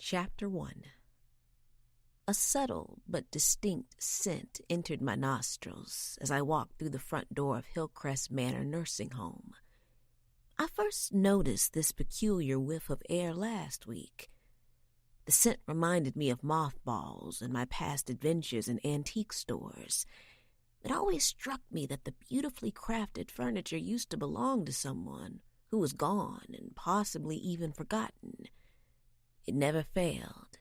Chapter 1. A subtle but distinct scent entered my nostrils as I walked through the front door of Hillcrest Manor Nursing Home. I first noticed this peculiar whiff of air last week. The scent reminded me of mothballs and my past adventures in antique stores. It always struck me that the beautifully crafted furniture used to belong to someone who was gone and possibly even forgotten. It never failed.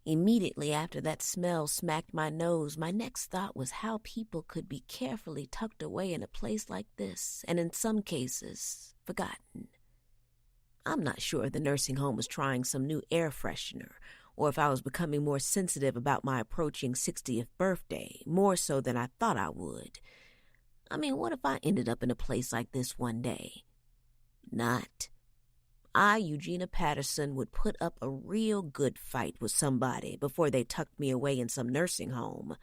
Immediately after that smell smacked my nose, my next thought was how people could be carefully tucked away in a place like this, and in some cases, forgotten. I'm not sure if the nursing home was trying some new air freshener, or if I was becoming more sensitive about my approaching 60th birthday, more so than I thought I would. I mean, what if I ended up in a place like this one day? Not. I, Eugeena Patterson, would put up a real good fight with somebody before they tucked me away in some nursing home.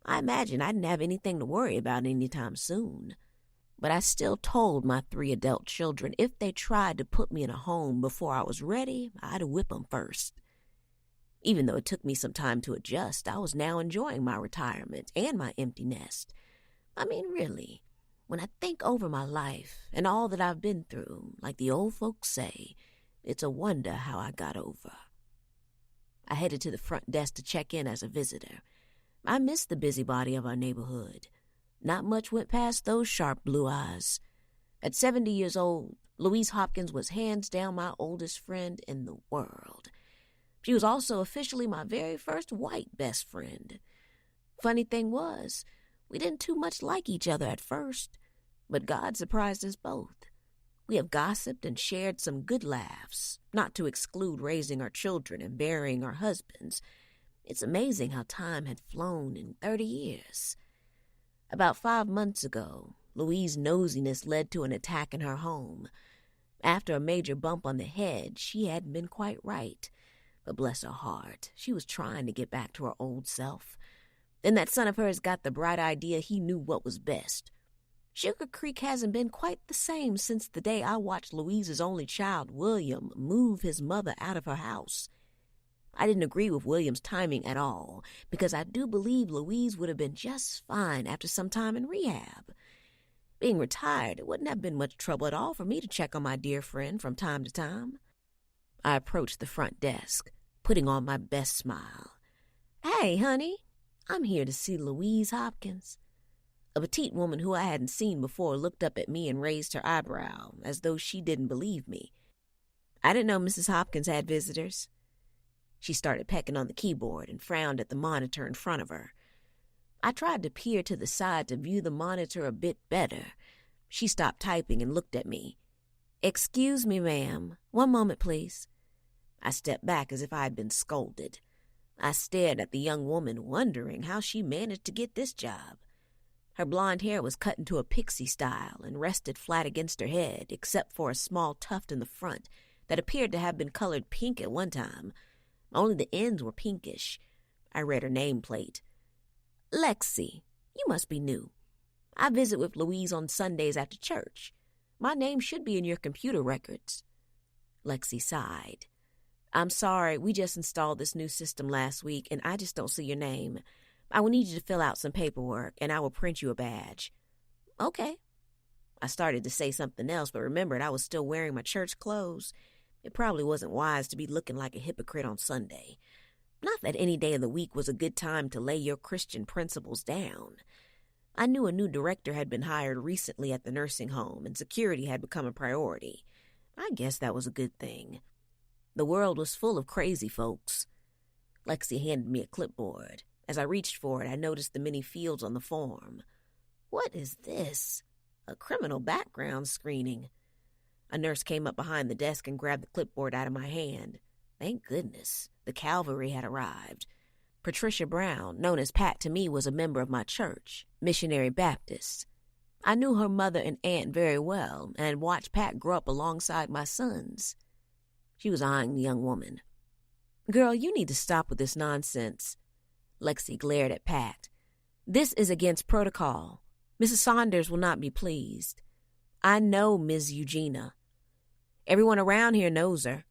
I imagine I didn't have anything to worry about anytime soon. But I still told my 3 adult children if they tried to put me in a home before I was ready, I'd whip them first. Even though it took me some time to adjust, I was now enjoying my retirement and my empty nest. I mean, really. When I think over my life and all that I've been through, like the old folks say, it's a wonder how I got over. I headed to the front desk to check in as a visitor. I missed the busybody of our neighborhood. Not much went past those sharp blue eyes. At 70 years old, Louise Hopkins was hands down my oldest friend in the world. She was also officially my very first white best friend. Funny thing was, we didn't too much like each other at first, but God surprised us both. We have gossiped and shared some good laughs, not to exclude raising our children and burying our husbands. It's amazing how time had flown in 30 years. About 5 months ago, Louise's nosiness led to an attack in her home. After a major bump on the head, she hadn't been quite right. But bless her heart, she was trying to get back to her old self. Then that son of hers got the bright idea he knew what was best. Sugar Creek hasn't been quite the same since the day I watched Louise's only child, William, move his mother out of her house. I didn't agree with William's timing at all, because I do believe Louise would have been just fine after some time in rehab. Being retired, it wouldn't have been much trouble at all for me to check on my dear friend from time to time. I approached the front desk, putting on my best smile. "Hey, honey, I'm here to see Louise Hopkins." A petite woman who I hadn't seen before looked up at me and raised her eyebrow, as though she didn't believe me. I didn't know Mrs. Hopkins had visitors. She started pecking on the keyboard and frowned at the monitor in front of her. I tried to peer to the side to view the monitor a bit better. She stopped typing and looked at me. "Excuse me, ma'am. One moment, please." I stepped back as if I had been scolded. I stared at the young woman, wondering how she managed to get this job. Her blonde hair was cut into a pixie style and rested flat against her head, except for a small tuft in the front that appeared to have been colored pink at one time. Only the ends were pinkish. I read her nameplate. "Lexi, you must be new. I visit with Louise on Sundays after church. My name should be in your computer records." Lexi sighed. "I'm sorry, we just installed this new system last week, and I just don't see your name. I will need you to fill out some paperwork, and I will print you a badge." "Okay." I started to say something else, but remembered I was still wearing my church clothes. It probably wasn't wise to be looking like a hypocrite on Sunday. Not that any day of the week was a good time to lay your Christian principles down. I knew a new director had been hired recently at the nursing home, and security had become a priority. I guess that was a good thing. The world was full of crazy folks. Lexi handed me a clipboard. As I reached for it, I noticed the many fields on the form. What is this? A criminal background screening. A nurse came up behind the desk and grabbed the clipboard out of my hand. Thank goodness, the cavalry had arrived. Patricia Brown, known as Pat to me, was a member of my church, Missionary Baptist. I knew her mother and aunt very well and had watched Pat grow up alongside my sons. She was eyeing the young woman. "Girl, you need to stop with this nonsense." Lexi glared at Pat. "This is against protocol. Mrs. Saunders will not be pleased." "I know Ms. Eugeena. Everyone around here knows her.